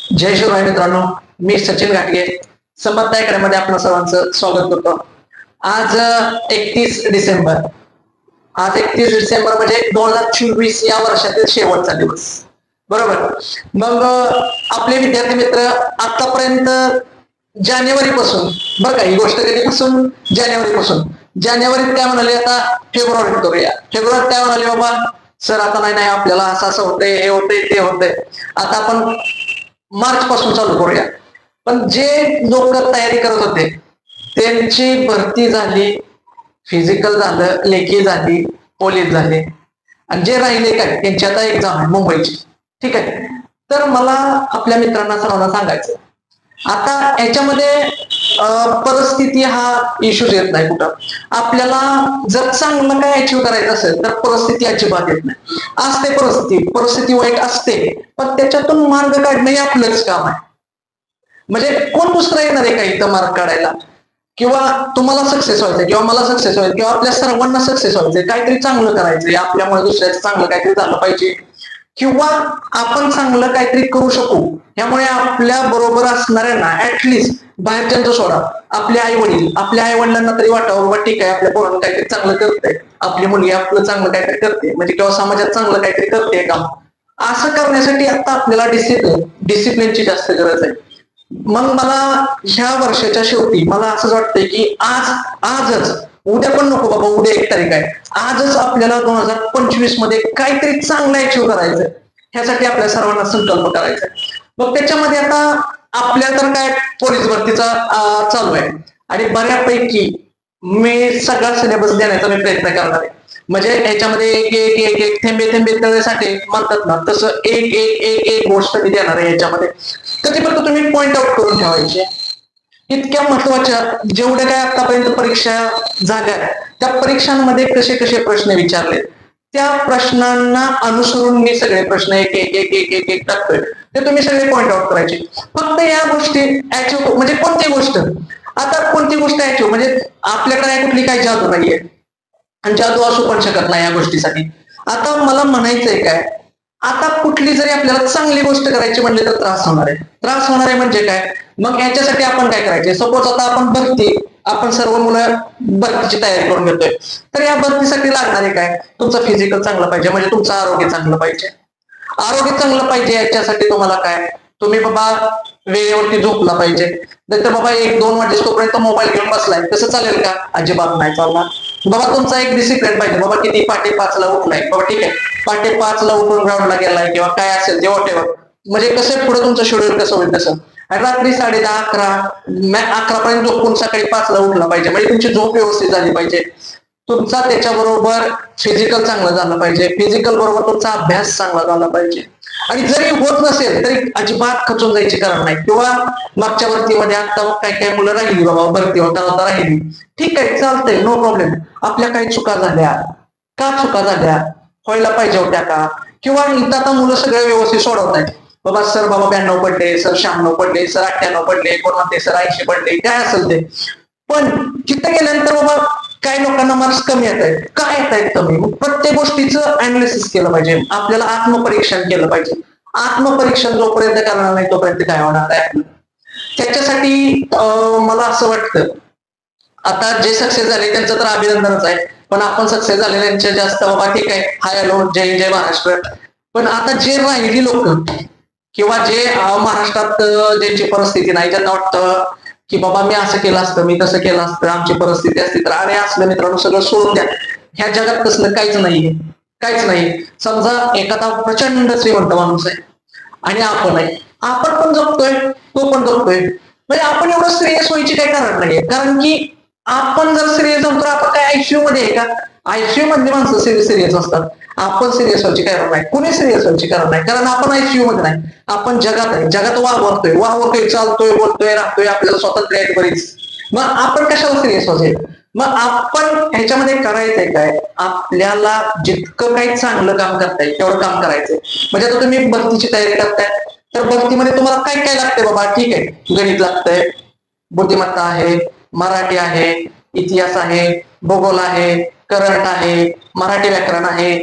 जय शिवराय मित्रांनो, मी सचिन घाटगे समर्थ अकॅडमीमध्ये आपलं सर्वांचं स्वागत करतो. आज 31 डिसेंबर. आज 31 डिसेंबर म्हणजे 2024 या वर्षातील शेवटचा दिवस, बरोबर. मग आपले विद्यार्थी मित्र आतापर्यंत जानेवारी पासून, बरं का, ही गोष्ट कधीपासून, जानेवारीत काय म्हणाले, आता फेब्रुवारीत करूया. फेब्रुवारीत काय म्हणाले, बाबा सर आता नाही आपल्याला असं असं होतंय, हे होतंय, ते होतंय. आता आपण मार्च पासून चालू करूया. पण जे लोक तयारी करत होते त्यांची भरती झाली, फिजिकल झालं, लेखी झाली, पोलीस झाले, आणि जे राहिले काय त्यांची आता एक्झाम आहे मुंबईची. ठीक आहे. तर मला आपल्या मित्रांना सर्वांना सांगायचं, आता याच्यामध्ये परिस्थिती हा इश्यूज येत नाही कुठं. आपल्याला जर चांगलं काय अचीव्ह करायचं असेल तर परिस्थिती अजिबात येत नाही. असते परिस्थिती वाईट असते, पण त्याच्यातून मार्ग काढणं हे आपलंच काम आहे. म्हणजे कोण दुसरा येणार आहे का इथं मार्ग काढायला, किंवा तुम्हाला सक्सेस व्हायचं, किंवा मला सक्सेस व्हायचं, किंवा आपल्या सर्वांना सक्सेस व्हायचंय, काहीतरी चांगलं करायचंय, आपल्यामुळे दुसऱ्याचं चांगलं काहीतरी झालं पाहिजे, किंवा आपण चांगलं काहीतरी करू शकू. त्यामुळे आपल्या बरोबर असणाऱ्यांना ऍटलिस्ट बाहेरच्यांचं सोडा, आपले आई वडिलांना तरी वाटावं, बाबा ठीक आहे आपल्या पोरांना काहीतरी चांगलं करते, आपली मुलगी आपलं चांगलं काहीतरी करते, म्हणजे किंवा समाजात चांगलं काहीतरी करते काम. असं करण्यासाठी आता आपल्याला डिसिप्लिनची जास्त गरज आहे. मग मला ह्या वर्षाच्या शेवटी मला असंच वाटतंय की आजच, उद्या पण नको बाबा, उद्या 1 तारीख आहे, आजच आपल्याला 2025 मध्ये काहीतरी चांगलं अचीव्ह करायचंय. ह्यासाठी आपल्या सर्वांना संकल्प करायचा. मग त्याच्यामध्ये आता आपल्या तर काय पोलीस भरतीचा चालू आहे, आणि बऱ्यापैकी मी सगळा सिलेबस देण्याचा मी प्रयत्न करणार आहे. म्हणजे ह्याच्यामध्ये एक थेंबे थेंबे तळेसाठी म्हणतात ना, तसं एक गोष्ट मी देणार आहे ह्याच्यामध्ये. तर ते फक्त तुम्ही पॉइंट आउट करून ठेवायचे. इतक्या महत्वाच्या जेवढ्या काय आतापर्यंत परीक्षा झाल्या, त्या परीक्षांमध्ये कसे कसे प्रश्न विचारले, त्या प्रश्नांना अनुसरून मी सगळे प्रश्न एक टाकतोय. ते तुम्ही सगळे पॉइंट आउट करायचे. फक्त या गोष्टी अचीव्ह, म्हणजे कोणती गोष्ट, आता कोणती गोष्ट अचीव्ह, म्हणजे आपल्याकडे कुठली काही जादू नाहीये, आणि जादू असू पण शकत नाही या गोष्टीसाठी. आता मला म्हणायचंय काय, आता कुठली जरी आपल्याला चांगली गोष्ट करायची म्हणली तर त्रास होणार आहे म्हणजे काय, मग याच्यासाठी आपण काय करायचे. सपोज आता आपण सर्व मुलं भरतीची तयारी करून घेतोय, तर या भरतीसाठी लागणारे काय, तुमचं फिजिकल चांगलं पाहिजे, म्हणजे तुमचं आरोग्य चांगलं पाहिजे. याच्यासाठी तुम्हाला काय, तुम्ही बाबा वेळेवरती झोपला पाहिजे. नाहीतर बाबा 1-2 वाजेस तोपर्यंत मोबाईल घेऊन बसलाय, कसं चालेल का, अजिबात नाही चालणार. बाबा तुमचा एक डिसिप्लिन पाहिजे, बाबा किती पहाटे 5ला उठलाय, बाबा ठीक आहे, पहाटे 5ला उठून ग्राउंडला गेलाय, किंवा काय असेल ते वॉटेवर, म्हणजे कसं पुढे तुमचं शेड्यूल कसं होईल तसं. आणि रात्री 10:30-11 पर्यंत झोपून सकाळी 5ला उठला पाहिजे, म्हणजे तुमची झोप व्यवस्थित झाली पाहिजे. तुमचा त्याच्याबरोबर फिजिकल चांगलं झालं पाहिजे, फिजिकल बरोबर तुमचा अभ्यास चांगला झाला पाहिजे. आणि जरी होत नसेल तरी अजिबात खचून जायची कारण नाही. किंवा मागच्या भरतीमध्ये आता काही मुलं राहिली, बाबा भरती होता राहिली, ठीक आहे, चालतंय, नो प्रॉब्लेम. आपल्या काही चुका झाल्या, व्हायला पाहिजे होत्या का, किंवा इथं आता मुलं सगळे व्यवस्थित सोडवत आहेत, बाबा सर बाबा 92 पडले, सर 96 पडले, सर 98 पडले, कोण म्हणते सर 80 पडले, काय असेल ते. पण तिथे गेल्यानंतर बाबा काही लोकांना मार्क्स कमी येत आहेत, काय येत आहेत कमी, मग प्रत्येक गोष्टीचं अनालिसिस केलं पाहिजे, आपल्याला आत्मपरीक्षण केलं पाहिजे. आत्मपरीक्षण जोपर्यंत करणार नाही तोपर्यंत काय होणार आहे. त्याच्यासाठी मला असं वाटतं, आता जे सक्सेस झाले त्यांचं तर अभिनंदनच आहे, पण आपण सक्सेस झालेल्यांचे जास्त बाबा ठीक आहे, हाय हॅलो, जय महाराष्ट्र. पण आता जे राहिली लोक, किंवा जे महाराष्ट्रात ज्यांची परिस्थिती नाही, ज्यांना वाटतं की बाबा मी असं केलं असतं, मी तसं केलं असतं, आमची परिस्थिती असती तर, अरे असलं मित्रांनो सगळं सोडून द्या. ह्या जगात तसलं काहीच नाही. समजा एखादा प्रचंड श्रीमंत माणूस आहे आणि आपण पण जगतोय, तो पण जगतोय, म्हणजे आपण एवढं सिरियस व्हायची काही कारण नाहीये. कारण की आपण जर सिरियस होतो तर आपण काय आयसीयू मध्ये आहे का, आयसीयू मधली माणसं सिरियस असतात. आपण सिरियस व्हायची कारण नाही, कुणी सिरियस व्हायची कारण नाही, कारण आपण आयसीयू मध्ये नाही, आपण जगात आहे, जगात वावरतोय, चालतोय, बोलतोय, राहतोय, आपल्याला स्वातंत्र्य आहे बरीच. मग आपण कशाला सिरियस व्हायचे. मग आपण ह्याच्यामध्ये करायचंय काय, आपल्याला जितकं काही चांगलं काम करताय तेवढं काम करायचंय. म्हणजे आता तुम्ही भरतीची तयारी करताय, तर भरतीमध्ये तुम्हाला काय काय लागतंय, बाबा ठीक आहे, गणित लागतंय, बुद्धिमत्ता आहे, मराठी आहे, इतिहास आहे, भूगोल आहे, करंट आहे, मराठी व्याकरण आहे,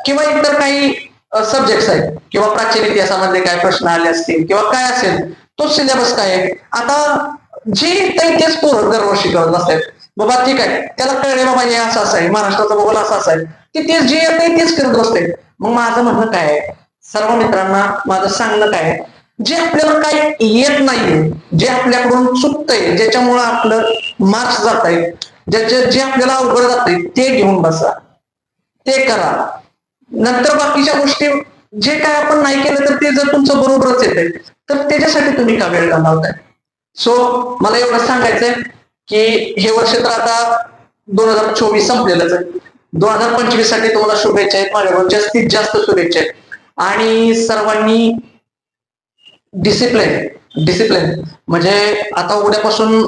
किंवा इतर काही सब्जेक्ट आहेत किंवा प्राचीन इतिहासामध्ये काय प्रश्न आले असतील किंवा काय असेल तो सिलेबस काय आहे. आता जे तेच पोरं दरवर्षी करत असतात. बाबा ठीक आहे, त्याला कळले बाबा हे असं असं आहे, महाराष्ट्राचा भूगोल असा असा आहे, ते तेच जे येत तेच करत बसते. मग माझं म्हणणं काय आहे, सर्व मित्रांना माझं सांगणं काय आहे, जे आपल्याला काय येत नाहीये, जे आपल्याकडून चुकतंय, ज्याच्यामुळं आपलं मार्क्स जात आहे, जे आपल्याला अवघड जातंय ते घेऊन बसा, ते करा. नंतर बाकीच्या गोष्टी जे काय आपण नाही केलं तर ते जर तुमचं बरोबरच येते तर त्याच्यासाठी तुम्ही का वेळ घालवताय. सो मला एवढं सांगायचंय की हे वर्ष तर आता 2024 संपलेलंच आहे. 2025 साठी तुम्हाला शुभेच्छा आहेत, माझ्याकडून जास्तीत जास्त शुभेच्छा आहेत. आणि सर्वांनी डिसिप्लिन म्हणजे आता उद्यापासून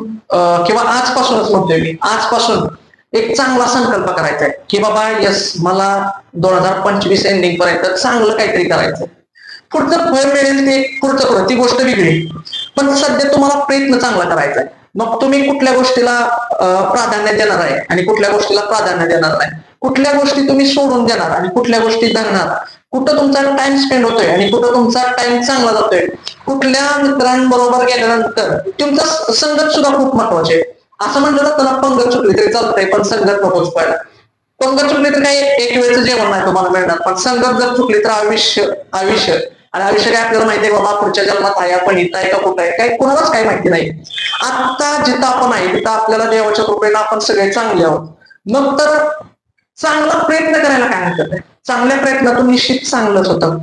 किंवा आजपासूनच म्हणतोय मी, आजपासून एक चांगला संकल्प करायचा आहे की बाबा यस, मला 2025 एंडिंग पर्यंत चांगलं काहीतरी करायचं. पुढचं फळ मिळेल ते पुढचं ती गोष्ट वेगळी, पण सध्या तुम्हाला प्रयत्न चांगला करायचा आहे. मग तुम्ही कुठल्या गोष्टीला प्राधान्य देणार आहे आणि कुठल्या गोष्टीला प्राधान्य देणार नाही, कुठल्या गोष्टी तुम्ही सोडून देणार आणि कुठल्या गोष्टी धरणार, कुठं तुमचा टाइम स्पेंड होतोय आणि कुठं तुमचा टाइम चांगला जातोय, कुठल्या मित्रांबरोबर गेल्यानंतर तुमचा संगत सुद्धा खूप महत्वाचे. असं म्हणलं तर त्याला पंगत चुकली तरी चालतंय, पण संगत नकोच पाहिजे. पंगत चुकली तर काही एक वेळचं जेवण नाही तुम्हाला मिळणार, पण संगत जर चुकली तर आयुष्य आणि आयुष्य काय आपल्याला माहितीये बाबा, पुढच्या जन्मात आहे आपण इथं आहे का कुठं आहे काही कोणालाच काही माहिती नाही. आता जिथं आपण आहे तिथं आपल्याला देवाच्या कृपेनं आपण सगळे चांगले आहोत. मग तर चांगला प्रयत्न करायला काय हरकत आहे, चांगल्या प्रयत्नातून निश्चित चांगलंच होतं.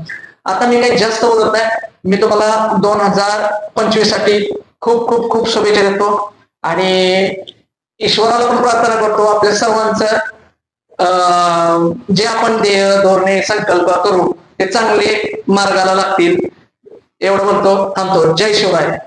आता मी काही जास्त बोलत नाही, मी तुम्हाला 2025 साठी खूप खूप खूप शुभेच्छा देतो आणि ईश्वराला पण प्रार्थना करतो आपल्या सर्वांचं जे आपण ध्येय धोरणे संकल्प करू ते चांगले मार्गाला लागतील एवढं म्हणतो, थांबतो. जय शिवराय.